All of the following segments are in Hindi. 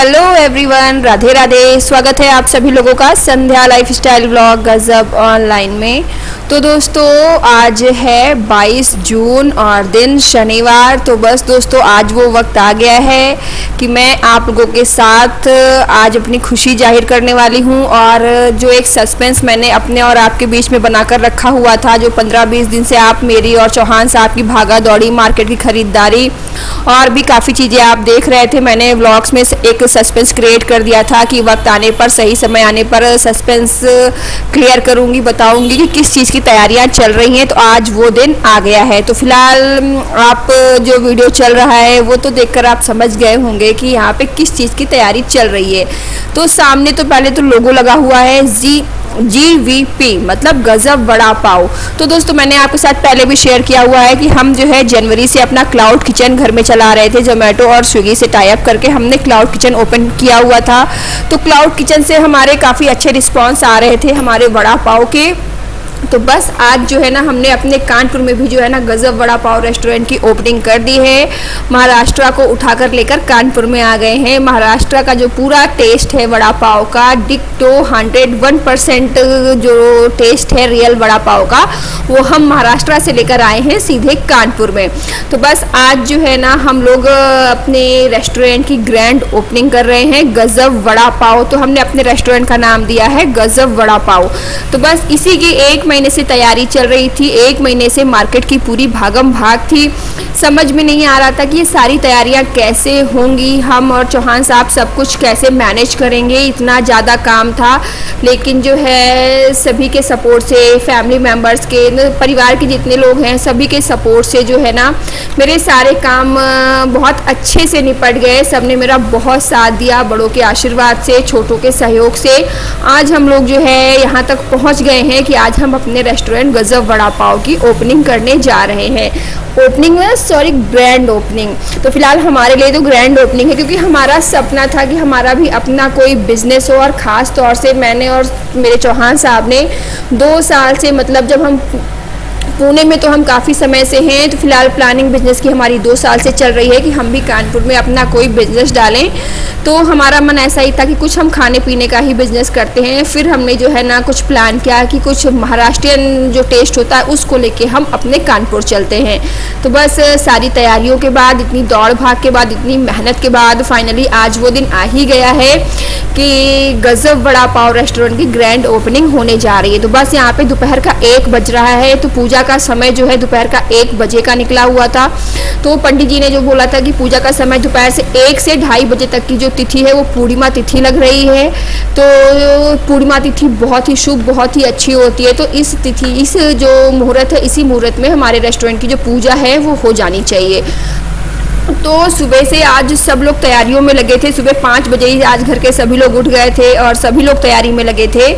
Hello everyone, Radhe Radhe. स्वागत है आप सभी लोगों का संध्या लाइफस्टाइल व्लॉग गजब ऑनलाइन में। तो दोस्तों आज है 22 जून और दिन शनिवार। तो बस दोस्तों आज वो वक्त आ गया है कि मैं आप लोगों के साथ आज अपनी खुशी जाहिर करने वाली हूँ। और जो एक सस्पेंस मैंने अपने और आपके बीच में बनाकर रखा हुआ था, जो 15-20 दिन से आप मेरी और चौहान साहब की भागा दौड़ी, मार्केट की खरीदारी और भी काफ़ी चीज़ें आप देख रहे थे। मैंने व्लॉग्स में एक सस्पेंस क्रिएट कर दिया था कि वक्त आने पर, सही समय आने पर सस्पेंस क्लियर करूंगी, बताऊंगी कि किस चीज़ की तैयारियां चल रही हैं। तो आज वो दिन आ गया है। तो फिलहाल आप जो वीडियो चल रहा है वो तो देखकर आप समझ गए होंगे कि यहाँ पे किस चीज़ की तैयारी चल रही है। तो सामने तो पहले तो लोगो लगा हुआ है GVP मतलब गजब वड़ा पाव। तो दोस्तों मैंने आपके साथ पहले भी शेयर किया हुआ है कि हम जो है जनवरी से अपना क्लाउड किचन घर में चला रहे थे। जोमेटो और स्विगी से टाई अप करके हमने क्लाउड किचन ओपन किया हुआ था। तो क्लाउड किचन से हमारे काफ़ी अच्छे रिस्पांस आ रहे थे हमारे वड़ा पाव के। तो बस आज जो है ना हमने अपने कानपुर में भी जो है ना गजब वड़ा पाव रेस्टोरेंट की ओपनिंग कर दी है। महाराष्ट्र को उठाकर लेकर कानपुर में आ गए हैं। महाराष्ट्र का जो पूरा टेस्ट है वड़ा पाव का, डिक्टो 101% जो टेस्ट है रियल वड़ा पाव का, वो हम महाराष्ट्र से लेकर आए हैं सीधे कानपुर में। तो बस आज जो है ना हम लोग अपने रेस्टोरेंट की ग्रैंड ओपनिंग कर रहे हैं, गजब वड़ा पाव। तो हमने अपने रेस्टोरेंट का नाम दिया है गजब वड़ा पाव। तो बस इसी की एक महीने से तैयारी चल रही थी। एक महीने से मार्केट की पूरी भागम भाग थी। समझ में नहीं आ रहा था कि ये सारी तैयारियां कैसे होंगी, हम और चौहान साहब सब कुछ कैसे मैनेज करेंगे, इतना ज़्यादा काम था। लेकिन जो है सभी के सपोर्ट से, फैमिली मेम्बर्स के, परिवार के जितने लोग हैं सभी के सपोर्ट से जो है ना मेरे सारे काम बहुत अच्छे से निपट गए। सबने मेरा बहुत साथ दिया, बड़ों के आशीर्वाद से, छोटों के सहयोग से आज हम लोग जो है यहाँ तक पहुँच गए हैं कि आज हम अपने रेस्टोरेंट गजब वड़ा पाव की ओपनिंग करने जा रहे हैं। ओपनिंग में सॉरी ग्रैंड ओपनिंग। तो फिलहाल हमारे लिए तो ग्रैंड ओपनिंग है, क्योंकि हमारा सपना था कि हमारा भी अपना कोई बिजनेस हो। और ख़ास तौर से मैंने और मेरे चौहान साहब ने 2 साल से, मतलब जब हम पुणे में तो हम काफ़ी समय से हैं, तो फिलहाल प्लानिंग बिजनेस की हमारी 2 साल से चल रही है कि हम भी कानपुर में अपना कोई बिजनेस डालें। तो हमारा मन ऐसा ही था कि कुछ हम खाने पीने का ही बिजनेस करते हैं। फिर हमने जो है ना कुछ प्लान किया कि कुछ महाराष्ट्रियन जो टेस्ट होता है उसको लेके हम अपने कानपुर चलते हैं। तो बस सारी तैयारियों के बाद, इतनी दौड़ भाग के बाद, इतनी मेहनत के बाद फाइनली आज वो दिन आ ही गया है कि गजब वड़ा पाव रेस्टोरेंट की ग्रैंड ओपनिंग होने जा रही है। तो बस यहाँ पे दोपहर का 1 बज रहा है। तो पूजा का समय जो है दोपहर का 1 बजे का निकला हुआ था। तो पंडित जी ने जो बोला था कि पूजा का समय दोपहर से 1 से 2:30 बजे तक की जो तिथि है वो पूर्णिमा तिथि लग रही है। तो पूर्णिमा तिथि बहुत ही शुभ, बहुत ही अच्छी होती है। तो इस तिथि, इस जो मुहूर्त है, इसी मुहूर्त में हमारे रेस्टोरेंट की जो पूजा है वो हो जानी चाहिए। तो सुबह से आज सब लोग तैयारियों में लगे थे। सुबह 5 बजे ही आज घर के सभी लोग उठ गए थे और सभी लोग तैयारी में लगे थे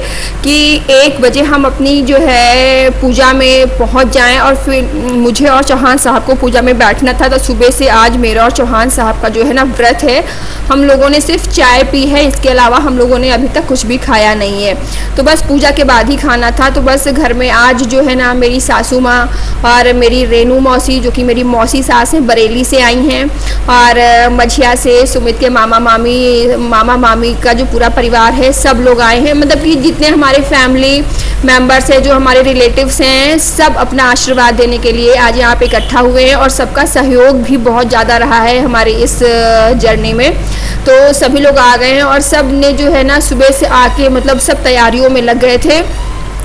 कि 1 बजे हम अपनी जो है पूजा में पहुंच जाएं। और फिर मुझे और चौहान साहब को पूजा में बैठना था। तो सुबह से आज मेरा और चौहान साहब का जो है ना व्रत है। हम लोगों ने सिर्फ चाय पी है, इसके अलावा हम लोगों ने अभी तक कुछ भी खाया नहीं है। तो बस पूजा के बाद ही खाना था। तो बस घर में आज जो है ना मेरी सासू माँ और मेरी रेनू मौसी, जो कि मेरी मौसी सास हैं, बरेली से आई हैं, और मझिया से सुमित के मामा मामी का जो पूरा परिवार है सब लोग आए हैं। मतलब कि जितने हमारे फैमिली मेंबर्स हैं, जो हमारे रिलेटिव्स हैं, सब अपना आशीर्वाद देने के लिए आज यहाँ पे इकट्ठा हुए हैं। और सबका सहयोग भी बहुत ज़्यादा रहा है हमारे इस जर्नी में। तो सभी लोग आ गए हैं और सब ने जो है ना सुबह से आके मतलब सब तैयारियों में लग गए थे।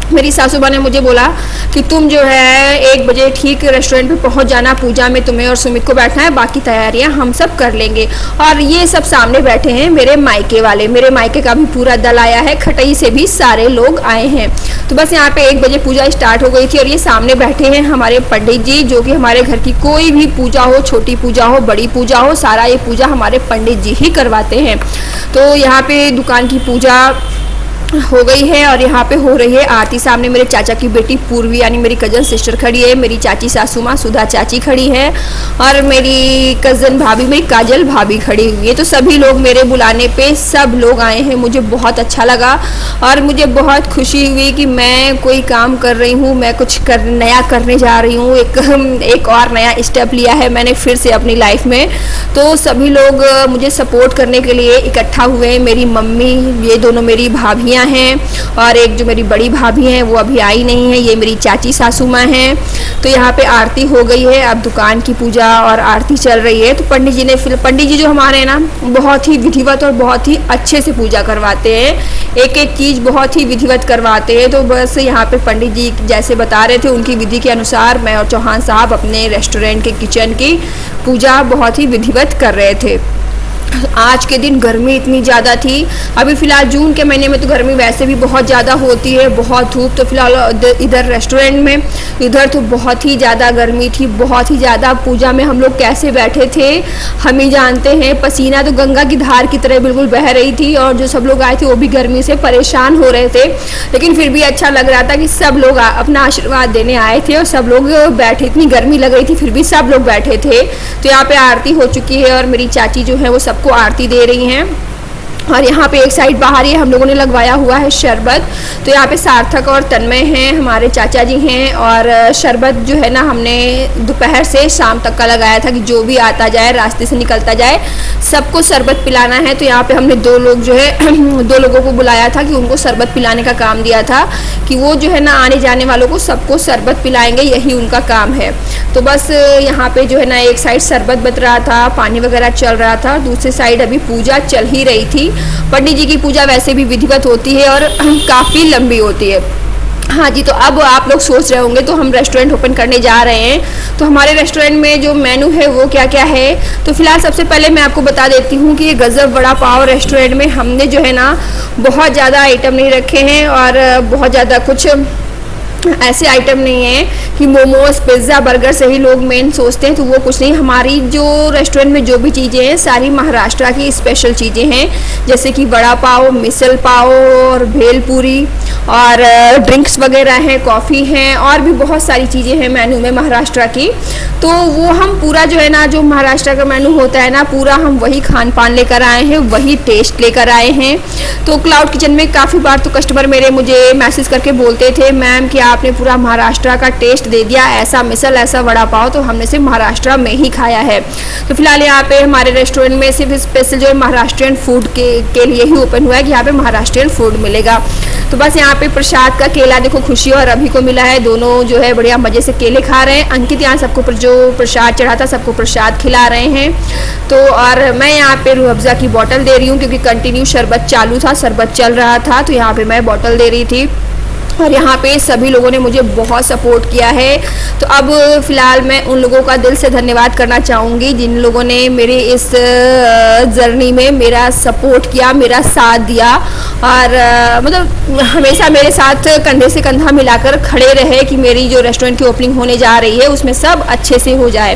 मेरी सासू माँ ने मुझे बोला कि तुम जो है 1 बजे ठीक रेस्टोरेंट पे पहुंच जाना, पूजा में तुम्हें और सुमित को बैठना है, बाकी तैयारियां हम सब कर लेंगे। और ये सब सामने बैठे हैं मेरे मायके वाले, मेरे मायके का भी पूरा दल आया है, खटई से भी सारे लोग आए हैं। तो बस यहाँ पे 1 बजे पूजा स्टार्ट हो गई थी। और ये सामने बैठे हैं हमारे पंडित जी, जो कि हमारे घर की कोई भी पूजा हो, छोटी पूजा हो, बड़ी पूजा हो, सारा ये पूजा हमारे पंडित जी ही करवाते हैं। तो यहाँ पे दुकान की पूजा हो गई है और यहाँ पे हो रही है आरती। सामने मेरे चाचा की बेटी पूर्वी यानी मेरी कज़न सिस्टर खड़ी है, मेरी चाची सासू माँ सुधा चाची खड़ी है और मेरी कज़न भाभी मेरी काजल भाभी खड़ी हुई है। तो सभी लोग मेरे बुलाने पे सब लोग आए हैं। मुझे बहुत अच्छा लगा और मुझे बहुत खुशी हुई कि मैं कोई काम कर रही हूँ, मैं कुछ नया करने जा रही हूँ। एक और नया स्टेप लिया है मैंने फिर से अपनी लाइफ में। तो सभी लोग मुझे सपोर्ट करने के लिए इकट्ठा हुए हैं। मेरी मम्मी, ये दोनों मेरी भाभियाँ हैं और एक जो मेरी बड़ी भाभी हैं वो अभी आई नहीं है, ये मेरी चाची सासू माँ हैं। तो यहाँ पे आरती हो गई है, अब दुकान की पूजा और आरती चल रही है। तो पंडित जी जो हमारे हैं ना बहुत ही विधिवत और बहुत ही अच्छे से पूजा करवाते हैं, एक एक चीज़ बहुत ही विधिवत करवाते हैं। तो बस यहाँ पे पंडित जी जैसे बता रहे थे उनकी विधि के अनुसार मैं और चौहान साहब अपने रेस्टोरेंट के किचन की पूजा बहुत ही विधिवत कर रहे थे। आज के दिन गर्मी इतनी ज़्यादा थी। अभी फ़िलहाल जून के महीने में तो गर्मी वैसे भी बहुत ज़्यादा होती है, बहुत धूप। तो फिलहाल इधर रेस्टोरेंट में इधर तो बहुत ही ज़्यादा गर्मी थी, बहुत ही ज़्यादा। पूजा में हम लोग कैसे बैठे थे हम ही जानते हैं, पसीना तो गंगा की धार की तरह बिल्कुल बह रही थी और जो सब लोग आए थे वो भी गर्मी से परेशान हो रहे थे। लेकिन फिर भी अच्छा लग रहा था कि सब लोग अपना आशीर्वाद देने आए थे और सब लोग बैठे। इतनी गर्मी लग रही थी फिर भी सब लोग बैठे थे। तो यहाँ पे आरती हो चुकी है और मेरी चाची जो है वो सबको आरती दे रही हैं। और यहाँ पे एक साइड बाहर ही हम लोगों ने लगवाया हुआ है शरबत। तो यहाँ पे सार्थक और तन्मय हैं, हमारे चाचा जी हैं। और शरबत जो है ना हमने दोपहर से शाम तक का लगाया था कि जो भी आता जाए रास्ते से निकलता जाए सबको शरबत पिलाना है। तो यहाँ पे हमने दो लोग जो है दो लोगों को बुलाया था कि उनको शरबत पिलाने का काम दिया था कि वो जो है ना आने जाने वालों को सबको शरबत पिलाएंगे, यही उनका काम है। तो बस यहाँ पे जो है ना एक साइड शरबत बच रहा था, पानी वगैरह चल रहा था, दूसरी साइड अभी पूजा चल ही रही थी। पंडित जी की पूजा वैसे भी विधिवत होती है और काफ़ी लंबी होती है। हाँ जी, तो अब आप लोग सोच रहे होंगे तो हम रेस्टोरेंट ओपन करने जा रहे हैं। तो हमारे रेस्टोरेंट में जो मेनू है वो क्या क्या है, तो फिलहाल सबसे पहले मैं आपको बता देती हूँ कि ये गज़ब वड़ा पाव रेस्टोरेंट में हमने जो है ना बहुत ज़्यादा आइटम नहीं रखे हैं और बहुत ज़्यादा कुछ ऐसे आइटम नहीं है कि मोमोज पिज़्ज़ा बर्गर से ही लोग मेन सोचते हैं, तो वो कुछ नहीं। हमारी जो रेस्टोरेंट में जो भी चीज़ें हैं सारी महाराष्ट्र की स्पेशल चीज़ें हैं, जैसे कि वड़ा पाव, मिसल पाव और भेलपूरी और ड्रिंक्स वगैरह हैं, कॉफ़ी हैं और भी बहुत सारी चीज़ें हैं मेनू में महाराष्ट्र की। तो वो हम पूरा जो है ना जो महाराष्ट्र का मेनू होता है ना पूरा हम वही खान पान लेकर आए हैं, वही टेस्ट लेकर आए हैं। तो क्लाउड किचन में काफ़ी बार तो कस्टमर मेरे मुझे मैसेज करके बोलते थे मैम कि आपने पूरा महाराष्ट्र का टेस्ट दे दिया, ऐसा मिसल ऐसा वड़ा पाव तो हमने सिर्फ महाराष्ट्र में ही खाया है। तो फिलहाल यहाँ पे हमारे रेस्टोरेंट में सिर्फ स्पेशल जो है महाराष्ट्रियन फूड के लिए ही ओपन हुआ है कि यहाँ पे महाराष्ट्रियन फूड मिलेगा। तो बस यहाँ पे प्रसाद का केला देखो खुशी और अभी को मिला है, दोनों जो है बढ़िया मज़े से केले खा रहे हैं। अंकित यहाँ सबको जो प्रसाद चढ़ा था सबको प्रसाद खिला रहे हैं। तो और मैं यहाँ पे रूह अफ़ज़ा की बोतल दे रही हूँ क्योंकि कंटिन्यू शरबत चालू था, शरबत चल रहा था, तो यहाँ पे मैं बोतल दे रही थी। और यहाँ पे सभी लोगों ने मुझे बहुत सपोर्ट किया है। तो अब फ़िलहाल मैं उन लोगों का दिल से धन्यवाद करना चाहूँगी जिन लोगों ने मेरे इस जर्नी में मेरा सपोर्ट किया, मेरा साथ दिया और मतलब हमेशा मेरे साथ कंधे से कंधा मिलाकर खड़े रहे कि मेरी जो रेस्टोरेंट की ओपनिंग होने जा रही है उसमें सब अच्छे से हो जाए।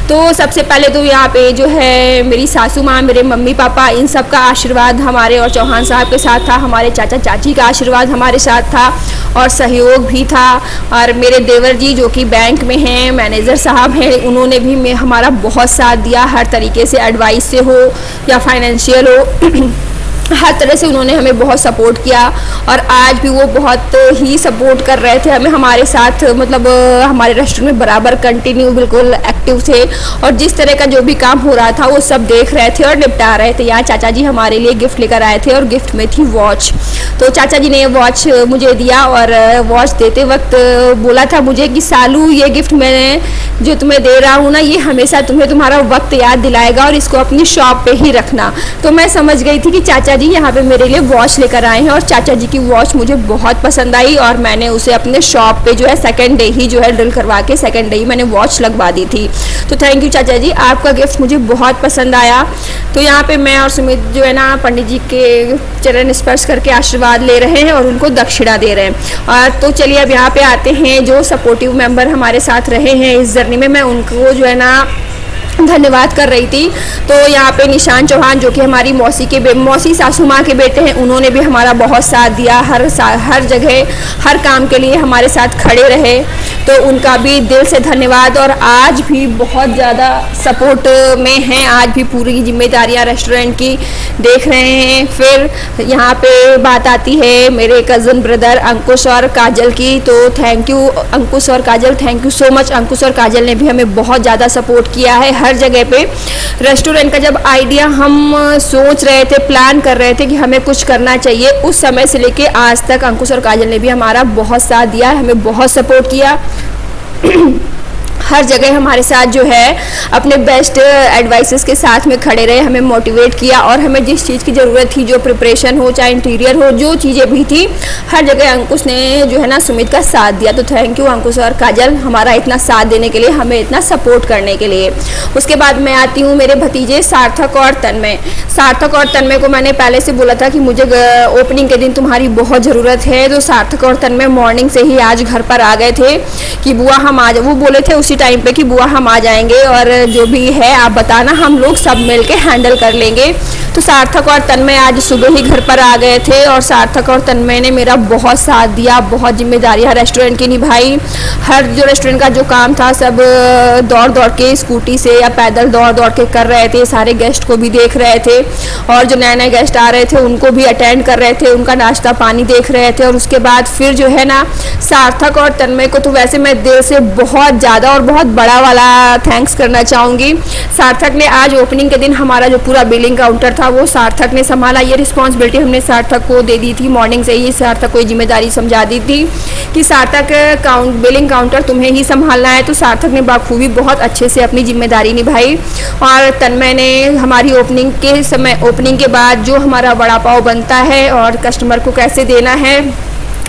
तो सबसे पहले तो यहाँ पे जो है मेरी सासू माँ, मेरे मम्मी पापा, इन सब का आशीर्वाद हमारे और चौहान साहब के साथ था, हमारे चाचा चाची का आशीर्वाद हमारे साथ था और सहयोग भी था। और मेरे देवर जी जो कि बैंक में हैं, मैनेजर साहब हैं, उन्होंने भी हमारा बहुत साथ दिया, हर तरीके से एडवाइस से हो या फाइनेंशियल हो हर तरह से उन्होंने हमें बहुत सपोर्ट किया। और आज भी वो बहुत ही सपोर्ट कर रहे थे हमें, हमारे साथ मतलब हमारे रेस्टोरेंट में बराबर कंटिन्यू बिल्कुल एक्टिव थे और जिस तरह का जो भी काम हो रहा था वो सब देख रहे थे और निपटा रहे थे। यहाँ चाचा जी हमारे लिए गिफ्ट लेकर आए थे और गिफ्ट में थी वॉच। तो चाचा जी ने वॉच मुझे दिया और वॉच देते वक्त बोला था मुझे कि सालू ये गिफ्ट मैं जो तुम्हें दे रहा हूँ ना ये हमेशा तुम्हें तुम्हारा वक्त याद दिलाएगा और इसको अपनी शॉप पे ही रखना। तो मैं समझ गई थी कि चाचा जी यहाँ पे मेरे लिए वॉच लेकर आए हैं और चाचा जी की वॉच मुझे बहुत पसंद आई और मैंने उसे अपने शॉप पे जो है सेकंड डे ही जो है ड्रिल करवा के सेकंड डे ही मैंने वॉच लगवा दी थी। तो थैंक यू चाचा जी, आपका गिफ्ट मुझे बहुत पसंद आया। तो यहाँ पे मैं और सुमित जो है ना पंडित जी के चरण स्पर्श करके आशीर्वाद ले रहे हैं और उनको दक्षिणा दे रहे हैं। और तो चलिए अब यहाँ पे आते हैं जो सपोर्टिव मेंबर हमारे साथ रहे हैं इस जर्नी में, मैं उनको जो है ना धन्यवाद कर रही थी। तो यहाँ पे निशान चौहान जो कि हमारी मौसी सासू माँ के बेटे हैं, उन्होंने भी हमारा बहुत साथ दिया, हर जगह हर काम के लिए हमारे साथ खड़े रहे, तो उनका भी दिल से धन्यवाद। और आज भी बहुत ज़्यादा सपोर्ट में हैं, आज भी पूरी जिम्मेदारियाँ रेस्टोरेंट की देख रहे हैं। फिर यहाँ पे बात आती है मेरे कज़न ब्रदर अंकुश और काजल की, तो थैंक यू अंकुश और काजल, थैंक यू सो मच। अंकुश और काजल ने भी हमें बहुत ज़्यादा सपोर्ट किया है हर जगह पे। रेस्टोरेंट का जब आइडिया हम सोच रहे थे, प्लान कर रहे थे कि हमें कुछ करना चाहिए, उस समय से लेके आज तक अंकुश और काजल ने भी हमारा बहुत साथ दिया, हमें बहुत सपोर्ट किया। हर जगह हमारे साथ जो है अपने बेस्ट एडवाइसेस के साथ में खड़े रहे, हमें मोटिवेट किया, और हमें जिस चीज़ की ज़रूरत थी, जो प्रिपरेशन हो चाहे इंटीरियर हो, जो चीज़ें भी थी, हर जगह अंकुश ने जो है ना सुमित का साथ दिया। तो थैंक यू अंकुश और काजल हमारा इतना साथ देने के लिए, हमें इतना सपोर्ट करने के लिए। उसके बाद मैं आती हूँ मेरे भतीजे सार्थक और तन्मय। सार्थक और तन्मय को मैंने पहले से बोला था कि मुझे ओपनिंग के दिन तुम्हारी बहुत ज़रूरत है, तो सार्थक और तन्मय मॉर्निंग से ही आज घर पर आ गए थे कि बुआ हम आ जाए, वो बोले थे उसी टाइम पे कि बुआ हम आ जाएंगे और जो भी है आप बताना, हम लोग सब मिल के हैंडल कर लेंगे। तो सार्थक और तन्मय आज सुबह ही घर पर आ गए थे, और सार्थक और तन्मय ने मेरा बहुत साथ दिया, बहुत जिम्मेदारियां रेस्टोरेंट की निभाई। हर जो रेस्टोरेंट का जो काम था सब दौड़ दौड़ के स्कूटी से या पैदल दौड़ दौड़ के कर रहे थे, सारे गेस्ट को भी देख रहे थे, और जो नए नए गेस्ट आ रहे थे उनको भी अटेंड कर रहे थे, उनका नाश्ता पानी देख रहे थे। और उसके बाद फिर जो है ना सार्थक और तन्मय को तो वैसे मैं दिल से बहुत ज़्यादा और बहुत बड़ा वाला थैंक्स करना चाहूँगी। सार्थक ने आज ओपनिंग के दिन हमारा जो पूरा बिलिंग काउंटर था वो सार्थक ने संभाला, ये रिस्पॉन्सिबिलिटी हमने सार्थक को दे दी थी। मॉर्निंग से ही सार्थक को ये जिम्मेदारी समझा दी थी कि सार्थक बिलिंग काउंटर तुम्हें ही संभालना है। तो सार्थक ने बाखूबी बहुत अच्छे से अपनी जिम्मेदारी निभाई। और तन्मय ने हमारी ओपनिंग के बाद जो हमारा वड़ा पाव बनता है और कस्टमर को कैसे देना है,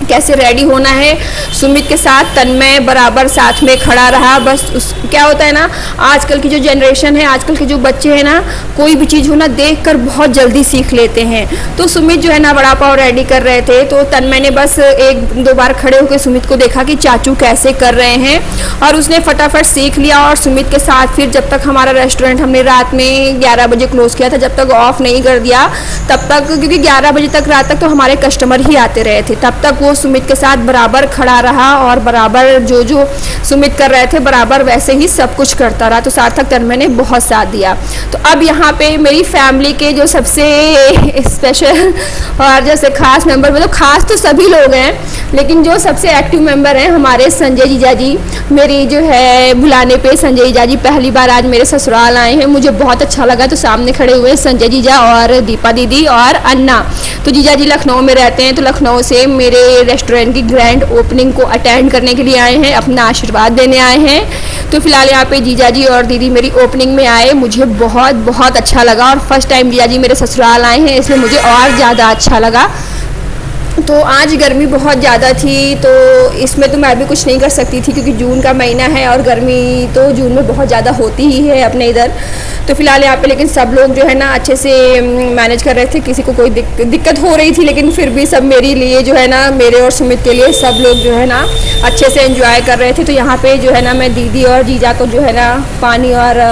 कैसे रेडी होना है, सुमित के साथ तन्मय बराबर साथ में खड़ा रहा। बस क्या होता है ना, आजकल की जो जनरेशन है, आजकल के जो बच्चे हैं ना, कोई भी चीज़ हो ना देखकर बहुत जल्दी सीख लेते हैं। तो सुमित जो है ना वड़ा पाव रेडी कर रहे थे, तो तन्मय ने बस एक दो बार खड़े होकर सुमित को देखा कि चाचू कैसे कर रहे हैं, और उसने फटाफट सीख लिया। और सुमित के साथ फिर जब तक हमारा रेस्टोरेंट हमने रात में 11 बजे क्लोज़ किया था, जब तक ऑफ नहीं कर दिया तब तक, क्योंकि 11 बजे तक रात तक तो हमारे कस्टमर ही आते रहे थे, तब तक वो सुमित के साथ बराबर खड़ा रहा, और बराबर जो जो सुमित कर रहे थे बराबर वैसे ही सब कुछ करता रहा। तो सार्थक तन्मय ने बहुत साथ दिया। तो अब यहाँ पे मेरी फैमिली के जो सबसे स्पेशल और जैसे खास मेंबर, मतलब खास तो सभी लोग हैं, लेकिन जो सबसे एक्टिव मेंबर हैं हमारे संजय जीजा जी। मेरी जो है बुलाने पे संजय जीजा जी पहली बार आज मेरे ससुराल आए हैं, मुझे बहुत अच्छा लगा। तो सामने खड़े हुए संजय जीजा और दीपा दीदी और अन्ना। तो जीजा जी लखनऊ में रहते हैं, तो लखनऊ से मेरे रेस्टोरेंट की ग्रैंड ओपनिंग को अटेंड करने के लिए आए हैं, अपना आशीर्वाद देने आए हैं। तो फिलहाल यहाँ पे जीजा जी और दीदी मेरी ओपनिंग में आए, मुझे बहुत बहुत अच्छा लगा, और फर्स्ट टाइम जीजा जी मेरे ससुराल आए हैं, इसलिए मुझे और ज़्यादा अच्छा लगा। तो आज गर्मी बहुत ज़्यादा थी, तो इसमें तो मैं भी कुछ नहीं कर सकती थी, क्योंकि जून का महीना है और गर्मी तो जून में बहुत ज़्यादा होती ही है अपने इधर। तो फिलहाल यहाँ पे लेकिन सब लोग जो है ना अच्छे से मैनेज कर रहे थे, किसी को कोई दिक्कत हो रही थी, लेकिन फिर भी सब मेरे लिए जो है ना, मेरे और सुमित के लिए सब लोग जो है ना अच्छे से एंजॉय कर रहे थे। तो यहाँ पे जो है ना मैं दीदी और जीजा को जो है ना पानी और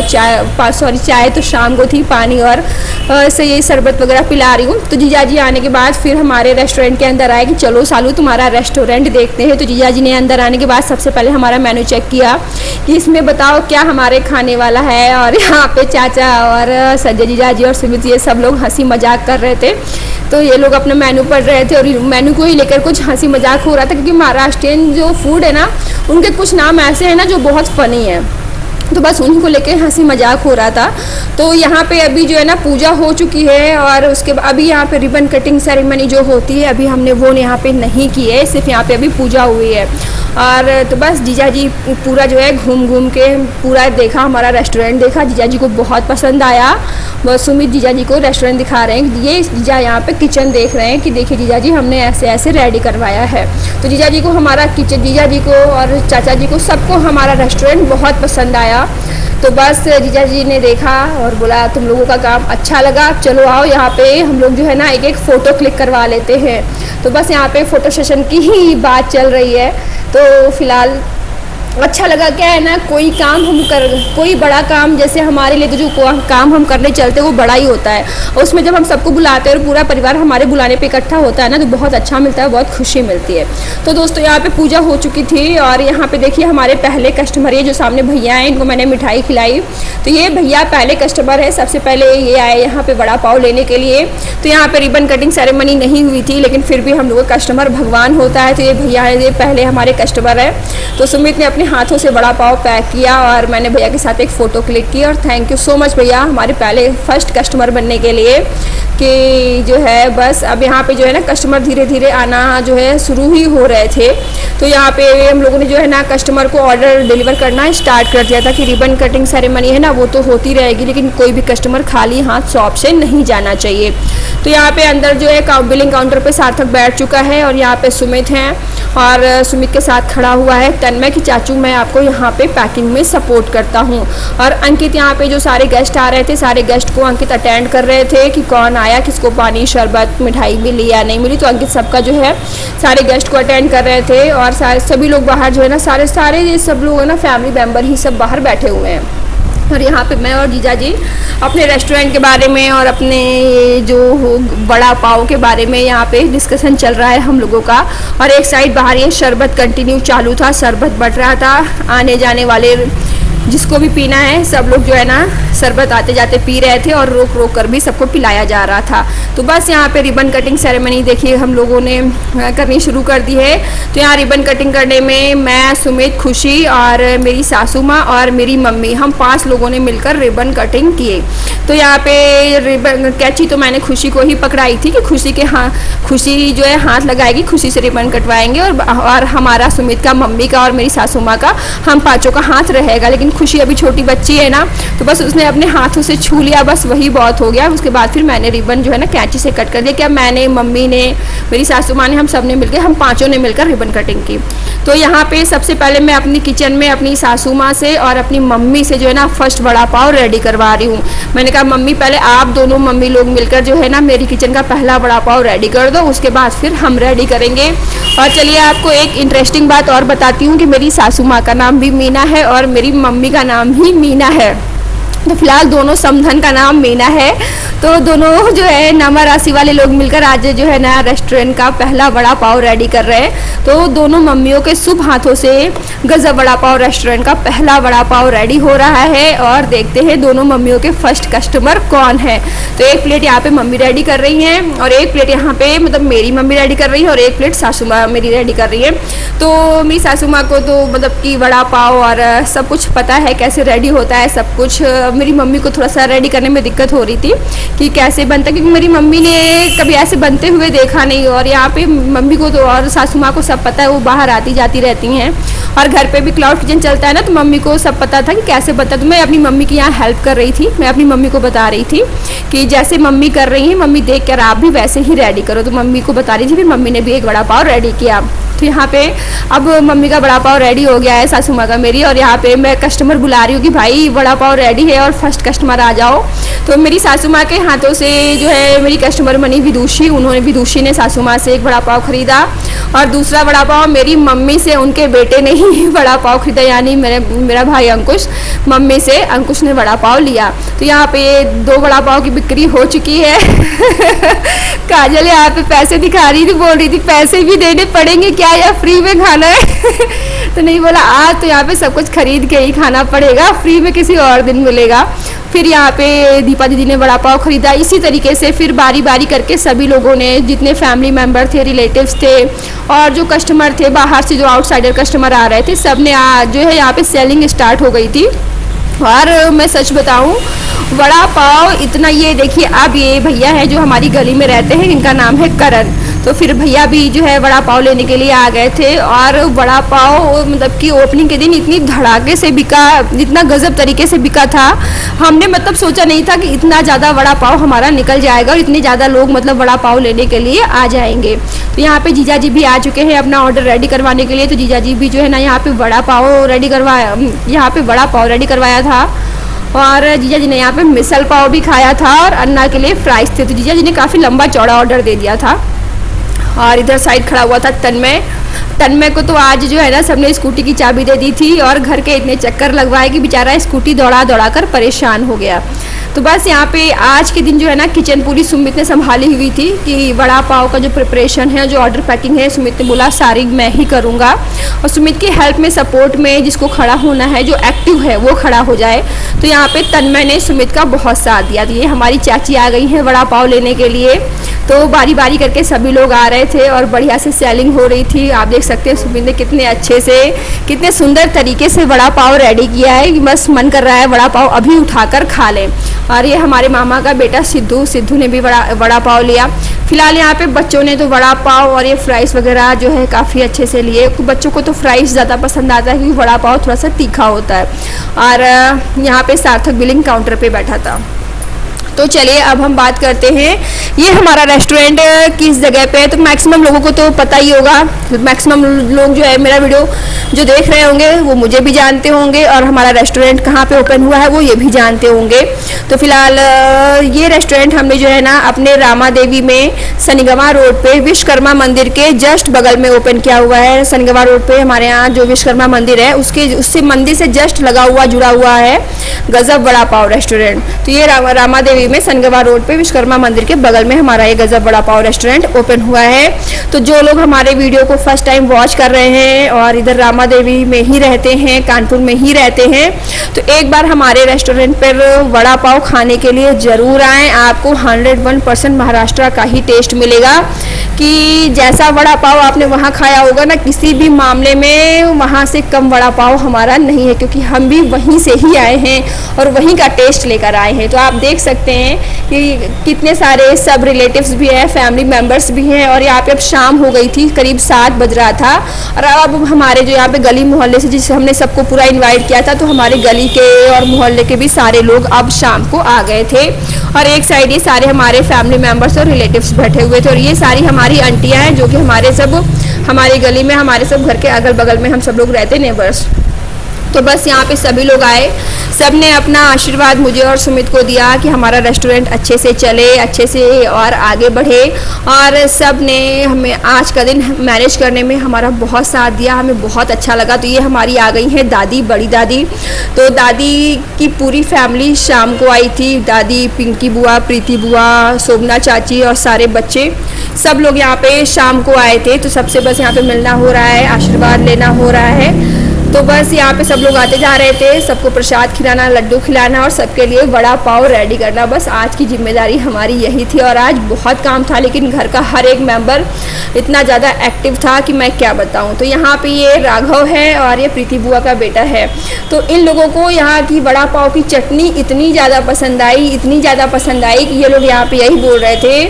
चाय तो शाम को थी, पानी और ऐसे यही शरबत वगैरह पिला रही हूँ। तो जीजा जी आने के बाद फिर हमारे रेस्टोरेंट के अंदर आए कि चलो सालू तुम्हारा रेस्टोरेंट देखते हैं। तो जीजा जी ने अंदर आने के बाद सबसे पहले हमारा मेन्यू चेक किया कि इसमें बताओ क्या हमारे खाने वाला है, और यहाँ पे चाचा और संजय जीजा जी और सुमित ये सब लोग हंसी मजाक कर रहे थे। तो ये लोग अपना मेन्यू पढ़ रहे थे, और मेन्यू को ही लेकर कुछ हंसी मजाक हो रहा था, क्योंकि महाराष्ट्रियन जो फूड है ना, उनके कुछ नाम ऐसे हैं ना जो बहुत फ़नी है, तो बस उन्हीं को लेके हंसी मजाक हो रहा था। तो यहाँ पे अभी जो है ना पूजा हो चुकी है, और उसके बाद अभी यहाँ पे रिबन कटिंग सेरेमनी जो होती है अभी हमने वो यहाँ पे नहीं की है, सिर्फ यहाँ पे अभी पूजा हुई है। और तो बस जीजा जी पूरा जो है घूम घूम के पूरा देखा, हमारा रेस्टोरेंट देखा, जीजा जी को बहुत पसंद आया। बस सुमित जीजा जी को रेस्टोरेंट दिखा रहे हैं, ये जीजा यहाँ पे किचन देख रहे हैं कि देखिए जीजा जी हमने ऐसे ऐसे रेडी करवाया है। तो जीजा जी को हमारा किचन, जीजा जी को और चाचा जी को सबको हमारा रेस्टोरेंट बहुत पसंद आया। तो बस जीजा जी ने देखा और बोला तुम लोगों का काम अच्छा लगा, चलो आओ यहाँ पे हम लोग जो है ना एक फ़ोटो क्लिक करवा लेते हैं। तो बस यहाँ पे फ़ोटो सेशन की ही बात चल रही है। तो फिलहाल अच्छा लगा। क्या है ना, कोई बड़ा काम जैसे हमारे लिए तो जो काम हम करने चलते हैं वो बड़ा ही होता है, और उसमें जब हम सबको बुलाते हैं और पूरा परिवार हमारे बुलाने पे इकट्ठा होता है ना, तो बहुत अच्छा मिलता है, बहुत खुशी मिलती है। तो दोस्तों यहाँ पे पूजा हो चुकी थी, और यहाँ पे देखिए हमारे पहले कस्टमर, ये जो सामने भैया हैं, इनको मैंने मिठाई खिलाई। तो ये भैया पहले कस्टमर है, सबसे पहले ये आए यहाँ पे वड़ा पाव लेने के लिए। तो यहाँ पे रिबन कटिंग सेरेमनी नहीं हुई थी, लेकिन फिर भी हम लोगों का कस्टमर भगवान होता है। तो ये भैया है, ये पहले हमारे कस्टमर है। तो सुमित ने अपने हाथों से वड़ा पाव पैक किया और मैंने भैया के साथ एक फ़ोटो क्लिक की, और थैंक यू सो मच भैया हमारे पहले फर्स्ट कस्टमर बनने के लिए। कि जो है बस अब यहाँ पे जो है ना कस्टमर धीरे धीरे आना जो है शुरू ही हो रहे थे। तो यहाँ पे हम लोगों ने जो है ना कस्टमर को ऑर्डर डिलीवर करना स्टार्ट कर दिया था कि रिबन कटिंग सेरेमनी है ना वो तो होती रहेगी, लेकिन कोई भी कस्टमर खाली हाथ शॉप से नहीं जाना चाहिए। तो यहाँ पे अंदर जो है बिलिंग काउंटर पे सार्थक बैठ चुका है, और यहाँ पे सुमित हैं, और सुमित के साथ खड़ा हुआ है तन्मय की चाचू। मैं आपको यहाँ पे पैकिंग में सपोर्ट करता हूँ। और अंकित यहाँ पे जो सारे गेस्ट आ रहे थे, सारे गेस्ट को अंकित अटेंड कर रहे थे कि कौन आया, किसको पानी शरबत मिठाई मिली या नहीं मिली। तो अंकित सबका जो है सारे गेस्ट को अटेंड कर रहे थे, और सभी लोग बाहर जो है ना सारे सब लोग है ना फैमिली मेम्बर ही सब बाहर बैठे हुए हैं। और यहाँ पे मैं और जीजा जी अपने रेस्टोरेंट के बारे में और अपने जो वड़ा पाव के बारे में यहाँ पे डिस्कशन चल रहा है हम लोगों का। और एक साइड बाहर ये शरबत कंटिन्यू चालू था, शरबत बट रहा था। आने जाने वाले जिसको भी पीना है सब लोग जो है ना शरबत आते जाते पी रहे थे, और रोक रोक कर भी सबको पिलाया जा रहा था। तो बस यहाँ पे रिबन कटिंग सेरेमनी देखिए हम लोगों ने करनी शुरू कर दी है। तो यहाँ रिबन कटिंग करने में मैं, सुमित, खुशी और मेरी सासू माँ और मेरी मम्मी, हम 5 लोगों ने मिलकर रिबन कटिंग किए। तो यहाँ पे रिबन कैंची तो मैंने खुशी को ही पकड़ाई थी कि खुशी जो है हाथ लगाएगी, खुशी से रिबन कटवाएंगे, और हमारा सुमित का, मम्मी का और मेरी सासू माँ का, हम 5 का हाथ रहेगा। लेकिन खुशी अभी छोटी बच्ची है ना, तो बस उसने अपने हाथों से छू लिया, बस वही बहुत हो गया। उसके बाद फिर मैंने रिबन जो है ना कैंची से कट कर दिया। क्या मैंने, मम्मी ने, मेरी सासू माँ ने, हम सब ने मिलकर, हम 5 ने मिलकर रिबन कटिंग की। तो यहाँ पे सबसे पहले मैं अपनी किचन में अपनी सासू माँ से और अपनी मम्मी से जो है ना फर्स्ट वड़ा पाव रेडी करवा रही हूँ। मैंने कहा मम्मी पहले आप दोनों मम्मी लोग मिलकर जो है ना मेरी किचन का पहला वड़ा पाव रेडी कर दो, उसके बाद फिर हम रेडी करेंगे। और चलिए आपको एक इंटरेस्टिंग बात और बताती हूँ कि मेरी सासू माँ का नाम भी मीना है और मेरी मम्मी का नाम ही मीना है। तो फिलहाल दोनों समधन का नाम मीना है। तो दोनों जो है नामा राशि वाले लोग मिलकर आज जो है ना रेस्टोरेंट का पहला वड़ा पाव रेडी कर रहे हैं। तो दोनों मम्मियों के शुभ हाथों से गजब वड़ा पाव रेस्टोरेंट का पहला वड़ा पाव रेडी हो रहा है, और देखते हैं दोनों मम्मियों के फर्स्ट कस्टमर कौन है। तो एक प्लेट यहाँ पे मम्मी रेडी कर रही हैं, और एक प्लेट यहाँ पे मतलब मेरी मम्मी रेडी कर रही है, और एक प्लेट सासू माँ मेरी रेडी कर रही है। तो मेरी सासू माँ को तो मतलब कि वड़ा पाव और सब कुछ पता है कैसे रेडी होता है सब कुछ। मेरी मम्मी को थोड़ा सा रेडी करने में दिक्कत हो रही थी कि कैसे बनता, क्योंकि मेरी मम्मी ने कभी ऐसे बनते हुए देखा नहीं। और यहाँ पे मम्मी को तो और सासू माँ को सब पता है, वो बाहर आती जाती रहती हैं, और घर पे भी क्लाउड किचन चलता है ना, तो मम्मी को सब पता था कि कैसे बनता। तो मैं अपनी मम्मी की यहाँ हेल्प कर रही थी, मैं अपनी मम्मी को बता रही थी कि जैसे मम्मी कर रही हैं मम्मी देख कर आप भी वैसे ही रेडी करो। तो मम्मी को बता रही थी, फिर मम्मी ने भी एक वड़ा पाव रेडी किया। तो यहाँ पे अब मम्मी का वड़ा पाव रेडी हो गया है, सासू माँ का मेरी, और यहाँ पे मैं कस्टमर बुला रही हूँ कि भाई वड़ा पाव रेडी है और फर्स्ट कस्टमर आ जाओ। तो मेरी सासू माँ के हाथों से जो है मेरी कस्टमर बनी विदुषी, विदुषी ने सासू माँ से एक वड़ा पाव खरीदा, और दूसरा वड़ा पाव मेरी मम्मी से उनके बेटे ने ही वड़ा पाव खरीदा, यानी मेरा भाई अंकुश, मम्मी से अंकुश ने वड़ा पाव लिया। तो यहाँ पे 2 वड़ा पाव की बिक्री हो चुकी है। काजल यहाँ पे पैसे दिखा रही थी, बोल रही थी पैसे भी देने पड़ेंगे क्या या फ्री में खाना है। तो नहीं बोला आज तो यहाँ पे सब कुछ खरीद के ही खाना पड़ेगा, फ्री में किसी और दिन मिलेगा। फिर यहाँ पे दीपा दीदी ने वड़ा पाव खरीदा। इसी तरीके से फिर बारी बारी करके सभी लोगों ने, जितने फैमिली मेम्बर थे, रिलेटिव्स थे, और जो कस्टमर थे बाहर से, जो आउटसाइडर कस्टमर आ रहे थे, सब ने जो है यहाँ पे सेलिंग स्टार्ट हो गई थी। और मैं सच बताऊं वड़ा पाव इतना, ये देखिए अब ये भैया है जो हमारी गली में रहते हैं, इनका नाम है करण। तो फिर भैया भी जो है वड़ा पाव लेने के लिए आ गए थे, और वड़ा पाव मतलब कि ओपनिंग के दिन इतनी धड़ाके से बिका, इतना गजब तरीके से बिका था। हमने मतलब सोचा नहीं था कि इतना ज़्यादा वड़ा पाव हमारा निकल जाएगा और इतने ज़्यादा लोग मतलब वड़ा पाव लेने के लिए आ जाएंगे। तो यहाँ पे जीजा जी भी आ चुके हैं अपना ऑर्डर रेडी करवाने के लिए। तो जीजा जी भी जो है ना यहाँ पे वड़ा पाव रेडी करवाया था, और जीजा जी ने यहाँ पे मिसल पाव भी खाया था, और अन्ना के लिए फ्राइज थे। तो जीजा जी ने काफ़ी लंबा चौड़ा ऑर्डर दे दिया था। और इधर साइड खड़ा हुआ था तन्मय को तो आज जो है ना सबने स्कूटी की चाबी दे दी थी और घर के इतने चक्कर लगवाए कि बेचारा स्कूटी दौड़ा दौड़ा कर परेशान हो गया। तो बस यहाँ पे आज के दिन जो है ना किचन पूरी सुमित ने संभाली हुई थी कि वड़ा पाव का जो प्रिपरेशन है, जो ऑर्डर पैकिंग है, सुमित ने बोला सारी मैं ही करूँगा। और सुमित की हेल्प में, सपोर्ट में जिसको खड़ा होना है, जो एक्टिव है वो खड़ा हो जाए। तो यहाँ पे तन्मय ने सुमित का बहुत साथ दिया। तो ये हमारी चाची आ गई हैं वड़ा पाव लेने के लिए। तो बारी बारी करके सभी लोग आ रहे थे और बढ़िया से सेलिंग हो रही थी। आप देख सकते हैं सुमित ने कितने अच्छे से, कितने सुंदर तरीके से वड़ा पाव रेडी किया है कि बस मन कर रहा है वड़ा पाव अभी उठाकर खा लें। और ये हमारे मामा का बेटा सिद्धू ने भी वड़ा पाव लिया। फिलहाल यहाँ पे बच्चों ने तो वड़ा पाव और ये फ्राइज़ वगैरह जो है काफ़ी अच्छे से लिए। बच्चों को तो फ्राइज़ ज़्यादा पसंद आता है क्योंकि वड़ा पाव थोड़ा सा तीखा होता है। और यहाँ पे सार्थक बिलिंग काउंटर पे बैठा था। तो चलिए अब हम बात करते हैं ये हमारा रेस्टोरेंट किस जगह पे है। तो मैक्सिमम लोगों को तो पता ही होगा, मैक्सिमम लोग जो है मेरा वीडियो जो देख रहे होंगे वो मुझे भी जानते होंगे और हमारा रेस्टोरेंट कहाँ पे ओपन हुआ है वो ये भी जानते होंगे। तो फिलहाल ये रेस्टोरेंट हमने जो है ना अपने रामा देवी में सनीगवा रोड पे विश्वकर्मा मंदिर के जस्ट बगल में ओपन किया हुआ है। सनीगवा रोड पे हमारे यहाँ जो विश्वकर्मा मंदिर है उससे मंदिर से जस्ट लगा हुआ जुड़ा हुआ है गजब वड़ा पाव रेस्टोरेंट। तो ये रामा देवी में सनगवा रोड पे विश्वकर्मा मंदिर के बगल में हमारा ये गजब वड़ा पाव रेस्टोरेंट ओपन हुआ है। तो जो लोग हमारे वीडियो को फर्स्ट टाइम वॉच कर रहे हैं और इधर रामा देवी में ही रहते हैं, कानपुर में ही रहते हैं, तो एक बार हमारे रेस्टोरेंट पर वड़ा पाव खाने के लिए ज़रूर आएँ। आपको 101% महाराष्ट्र का ही टेस्ट मिलेगा कि जैसा वड़ा पाव आपने वहाँ खाया होगा ना, किसी भी मामले में वहाँ से कम वड़ा पाव हमारा नहीं है, क्योंकि हम भी वहीं से ही आए हैं और वहीं का टेस्ट लेकर आए हैं। तो आप देख सकते हैं कि कितने सारे सब रिलेटिव्स भी हैं, फैमिली मेम्बर्स भी हैं। और यहाँ पे अब शाम हो गई थी, करीब 7 बज रहा था। और अब हमारे जो यहाँ पे गली मोहल्ले से जिसे हमने सबको पूरा इन्वाइट किया था, तो हमारे गली के और मोहल्ले के भी सारे लोग अब शाम को आ गए थे। और एक साइड ये सारे हमारे फैमिली मेम्बर्स और रिलेटिव्स बैठे हुए थे। और ये सारी हमारी आंटियाँ हैं जो कि हमारी गली में, हमारे सब घर के अगल बगल में हम सब लोग रहते, नेबर्स। तो बस यहाँ पे सभी लोग आए, सब ने अपना आशीर्वाद मुझे और सुमित को दिया कि हमारा रेस्टोरेंट अच्छे से चले, अच्छे से और आगे बढ़े। और सब ने हमें आज का दिन मैनेज करने में हमारा बहुत साथ दिया, हमें बहुत अच्छा लगा। तो ये हमारी आ गई हैं दादी, बड़ी दादी। तो दादी की पूरी फैमिली शाम को आई थी, दादी, पिंकी बुआ, प्रीति बुआ, शोभना चाची और सारे बच्चे, सब लोग यहाँ पे शाम को आए थे। तो सबसे बस यहाँ पे मिलना हो रहा है, आशीर्वाद लेना हो रहा है। तो बस यहाँ पे सब लोग आते जा रहे थे, सबको प्रसाद खिलाना, लड्डू खिलाना और सबके लिए वड़ा पाव रेडी करना, बस आज की जिम्मेदारी हमारी यही थी। और आज बहुत काम था, लेकिन घर का हर एक मेंबर इतना ज़्यादा एक्टिव था कि मैं क्या बताऊँ। तो यहाँ पे ये राघव है और ये प्रीति बुआ का बेटा है। तो इन लोगों को यहाँ की वड़ा पाव की चटनी इतनी ज़्यादा पसंद आई, इतनी ज़्यादा पसंद आई कि ये लोग यहाँ पे यही बोल रहे थे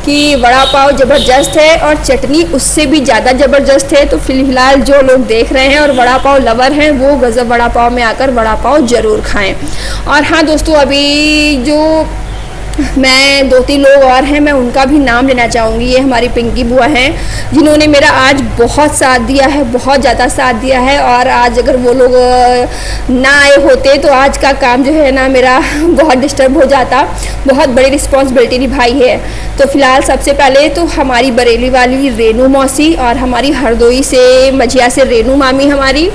कि वड़ा पाव ज़बरदस्त है और चटनी उससे भी ज़्यादा ज़बरदस्त है। तो फिलहाल जो लोग देख रहे हैं और वड़ा पाव लवर हैं, वो गजब वड़ा पाव में आकर वड़ा पाव ज़रूर खाएं। और हाँ दोस्तों, अभी जो मैं 2-3 लोग और हैं, मैं उनका भी नाम लेना चाहूँगी। ये हमारी पिंकी बुआ हैं जिन्होंने मेरा आज बहुत साथ दिया है, बहुत ज़्यादा साथ दिया है। और आज अगर वो लोग ना आए होते तो आज का काम जो है ना मेरा बहुत डिस्टर्ब हो जाता। बहुत बड़ी रिस्पॉन्सिबिलिटी निभाई है। तो फिलहाल सबसे पहले तो हमारी बरेली वाली रेनू मौसी और हमारी हरदोई से मझिया से रेनू मामी हमारी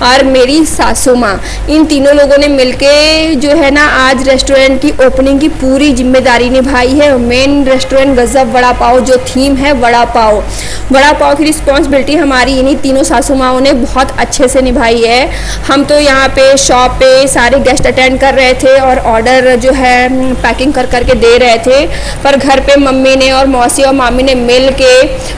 और मेरी सासू माँ, इन तीनों लोगों ने मिलके जो है ना आज रेस्टोरेंट की ओपनिंग की पूरी जिम्मेदारी निभाई है। मेन रेस्टोरेंट गजब वड़ा पाव, जो थीम है वड़ा पाव की रिस्पॉन्सिबिलिटी हमारी इन्हीं तीनों सासू माओं ने बहुत अच्छे से निभाई है। हम तो यहाँ पे शॉप पे सारे गेस्ट अटेंड कर रहे थे और ऑर्डर जो है पैकिंग कर करके दे रहे थे, पर घर पे मम्मी ने और मौसी और मामी ने मिल के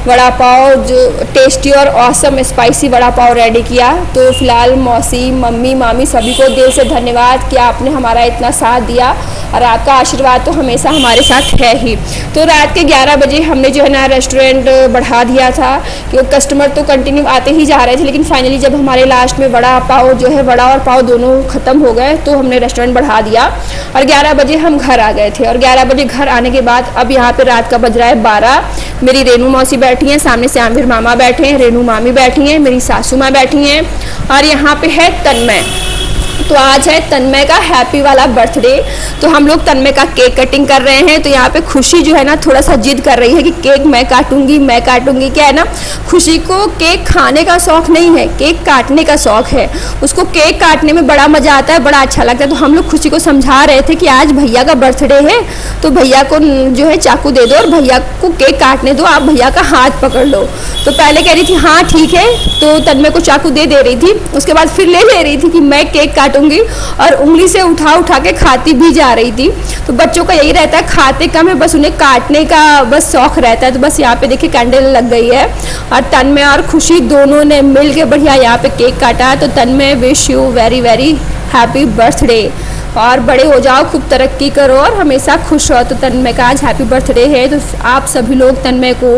वड़ा पाव जो टेस्टी और awesome spicy vada pav ready किया। तो फिलहाल मौसी, मम्मी, मामी सभी को दिल से धन्यवाद कि आपने हमारा इतना साथ दिया और आपका आशीर्वाद तो हमेशा हमारे साथ है ही। तो रात के 11 बजे हमने जो है ना रेस्टोरेंट बढ़ा दिया था, क्योंकि कस्टमर तो कंटिन्यू आते ही जा रहे थे, लेकिन फाइनली जब हमारे लास्ट में वड़ा पाव जो है, वड़ा और पाव दोनों ख़त्म हो गए, तो हमने रेस्टोरेंट बढ़ा दिया और 11 बजे हम घर आ गए थे। और 11 बजे घर आने के बाद अब यहाँ पे रात का बज रहा है 12। मेरी रेनू मौसी बैठी हैं, सामने से आमिर मामा बैठे हैं, रेनू मामी बैठी हैं, मेरी सासू माँ बैठी हैं और यहाँ पे है तन्मय। तो आज है तन्मय का हैप्पी वाला बर्थडे। तो हम लोग तन्मय का केक कटिंग कर रहे हैं। तो यहाँ पे खुशी जो है ना थोड़ा सा जिद कर रही है कि केक मैं काटूंगी। क्या है ना, खुशी को केक खाने का शौक नहीं है, केक काटने का शौक है। उसको केक काटने में बड़ा मज़ा आता है, बड़ा अच्छा लगता है। तो हम लोग खुशी को समझा रहे थे कि आज भैया का बर्थडे है, तो भैया को जो है चाकू दे दो और भैया को केक काटने दो, आप भैया का हाथ पकड़ लो। तो पहले कह रही थी हाँ ठीक है, तो तन्मय को चाकू दे रही थी। उसके बाद फिर ले रही थी कि मैं केक काटूंगी और उंगली से उठा के खाती भी जा रही थी। तो बच्चों का यही रहता है, खाते कम है, बस उन्हें काटने का बस शौक रहता है। तो बस यहाँ पे देखिए कैंडल लग गई है और तन्मय और खुशी दोनों ने मिल के बढ़िया यहाँ पे केक काटा है। तो Tanmay wish you very very happy birthday और बड़े हो जाओ, खूब तरक्की करो और हमेशा खुश रहो। तो तन्मय का आज हैप्पी बर्थडे है, तो आप सभी लोग तन्मय को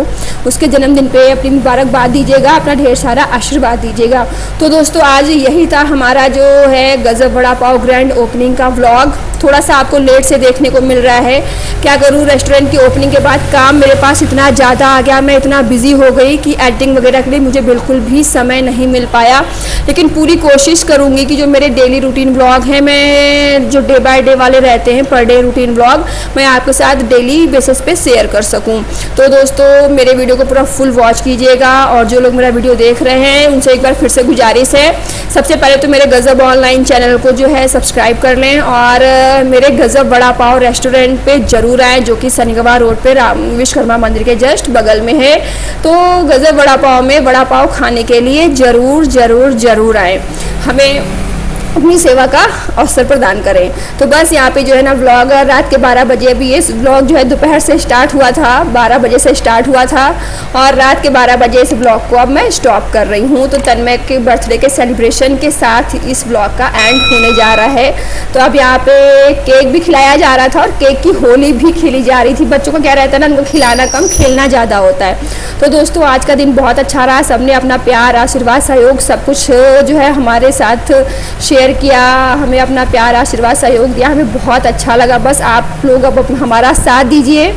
उसके जन्मदिन पे अपनी मुबारकबाद दीजिएगा, अपना ढेर सारा आशीर्वाद दीजिएगा। तो दोस्तों आज यही था हमारा जो है गजब वड़ा पाव ग्रैंड ओपनिंग का व्लॉग। थोड़ा सा आपको लेट से देखने को मिल रहा है, क्या करूँ, रेस्टोरेंट की ओपनिंग के बाद काम मेरे पास इतना ज़्यादा आ गया, मैं इतना बिजी हो गई कि एडिटिंग वगैरह के लिए मुझे बिल्कुल भी समय नहीं मिल पाया। लेकिन पूरी कोशिश करूँगी कि जो मेरे डेली रूटीन व्लॉग हैं, मैं जो डे बाय डे वाले रहते हैं पर डे रूटीन व्लॉग, मैं आपके साथ डेली बेसिस पे शेयर कर सकूं। तो दोस्तों मेरे वीडियो को पूरा फुल वॉच कीजिएगा और जो लोग मेरा वीडियो देख रहे हैं उनसे एक बार फिर से गुजारिश है, सबसे पहले तो मेरे गजब ऑनलाइन चैनल को जो है सब्सक्राइब कर लें और मेरे गजब वड़ा पाव रेस्टोरेंट पे ज़रूर आएँ, जो कि सनीगवा रोड पे राम विश्वकर्मा मंदिर के जस्ट बगल में है। तो गजब वड़ा पाव में वड़ा पाव खाने के लिए ज़रूर आएँ, हमें अपनी सेवा का अवसर प्रदान करें। तो बस यहाँ पे जो है ना व्लॉग रात के 12 बजे, अभी ये व्लॉग जो है दोपहर से स्टार्ट हुआ था, 12 बजे से स्टार्ट हुआ था और रात के 12 बजे इस व्लॉग को अब मैं स्टॉप कर रही हूँ। तो तन्मय के बर्थडे के सेलिब्रेशन के साथ इस व्लॉग का एंड होने जा रहा है। तो अब यहाँ पे केक भी खिलाया जा रहा था और केक की होली भी खेली जा रही थी। बच्चों का क्या रहता है ना, उनको खिलाना कम खेलना ज़्यादा होता है। तो दोस्तों आज का दिन बहुत अच्छा रहा, सबने अपना प्यार आशीर्वाद सहयोग सब कुछ जो है हमारे साथ शेयर किया, हमें अपना प्यार आशीर्वाद सहयोग दिया, हमें बहुत अच्छा लगा। बस आप लोग अब हमारा साथ दीजिए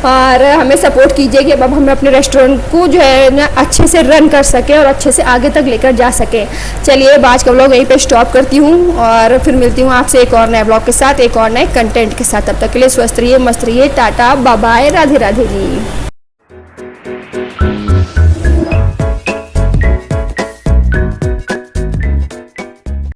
और हमें सपोर्ट कीजिए कि अब हम अपने रेस्टोरेंट को जो है ना अच्छे से रन कर सकें और अच्छे से आगे तक लेकर जा सकें। चलिए अब आज का व्लॉग यहीं पे स्टॉप करती हूँ और फिर मिलती हूँ आपसे एक और नए व्लॉग के साथ, एक और नए कंटेंट के साथ। तब तक के लिए स्वस्थ रहिए, मस्त रहिए, tata bye bye, Radhe Radhe जी।